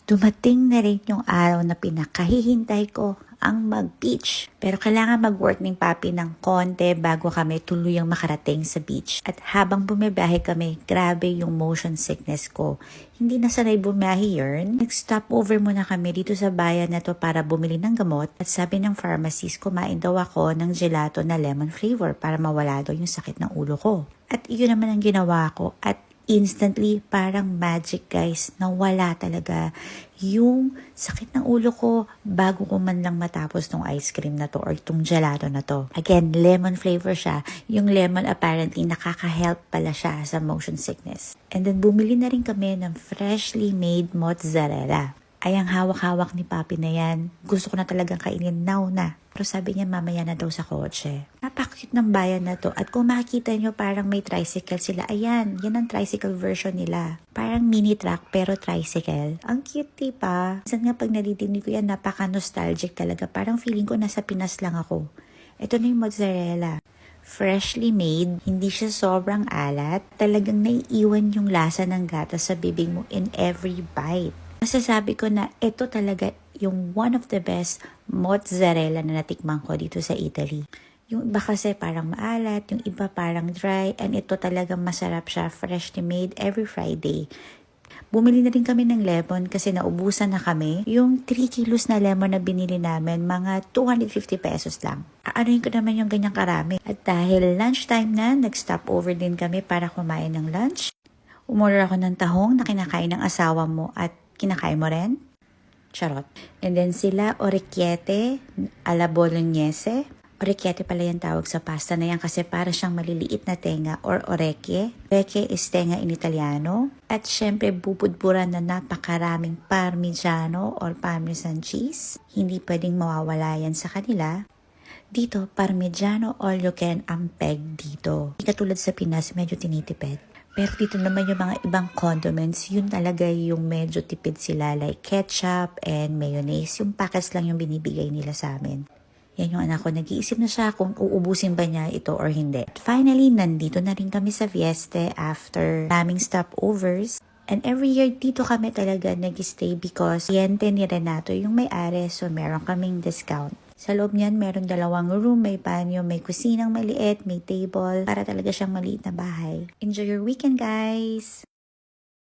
Dumating na rin yung araw na pinakahihintay ko, ang mag-beach. Pero kailangan mag-work ng papi ng konti bago kami tuluyang makarating sa beach. At habang bumibiyahe kami, grabe yung motion sickness ko. Hindi na sanay bumiyahe yun. Nag-stop over muna kami dito sa bayan na to para bumili ng gamot. At sabi ng pharmacist, kumain daw ako ng gelato na lemon flavor para mawala daw yung sakit ng ulo ko. At iyon naman ang ginawa ko. At instantly, parang magic guys, nawala talaga yung sakit ng ulo ko bago ko man lang matapos tong ice cream na to or tong gelato na to. Again, lemon flavor siya. Yung lemon apparently nakaka-help pala siya sa motion sickness. And then bumili na rin kami ng freshly made mozzarella. Ay, ang hawak-hawak ni Papi na yan. Gusto ko na talagang kainin now na. Pero sabi niya mamaya na daw sa kotse. Napakit ng bayan na to. At kung makikita nyo parang may tricycle sila. Ayan, yan ang tricycle version nila. Parang mini truck pero tricycle. Ang cute diba? Minsan nga pag nadidinig ko yan, napaka-nostalgic talaga. Parang feeling ko nasa Pinas lang ako. Ito na yung mozzarella. Freshly made, hindi siya sobrang alat. Talagang naiiwan yung lasa ng gatas sa bibig mo in every bite. Masasabi ko na ito talaga yung one of the best mozzarella na natikman ko dito sa Italy. Yung iba kasi parang maalat, yung iba parang dry, and ito talagang masarap siya, freshly made every Friday. Bumili na rin kami ng lemon kasi naubusan na kami. Yung 3 kilos na lemon na binili namin, mga 250 pesos lang. Aanuhin ko naman yung ganyang karami. At dahil lunchtime na, nag-stop over din kami para kumain ng lunch. Umorder ako ng tahong na kinakain ng asawa mo at kinakain mo rin? Charot. And then sila, orecchiette, alla bolognese. Orecchiette pala yung tawag sa pasta na yan kasi para siyang maliliit na tenga or orecchie. Orecchie is tenga in Italiano. At syempre, bubudburan na napakaraming parmigiano or parmesan cheese. Hindi pwedeng mawawala yan sa kanila. Dito, parmigiano all you can ang peg dito. Hindi katulad sa Pinas, medyo tinitipid. Pero dito naman yung mga ibang condiments, yun talaga yung medyo tipid sila like ketchup and mayonnaise. Yung packets lang yung binibigay nila sa amin. Yan yung anak ko, nag-iisip na siya kung uubusin ba niya ito or hindi. Finally, nandito na rin kami sa Fieste after naming stopovers. And every year dito kami talaga nag-stay because kliyente ni Renato yung may-ari, so meron kaming discount. Sa loob niyan, meron 2 room, may banyo, may kusinang maliit, may table, para talaga siyang maliit na bahay. Enjoy your weekend, guys!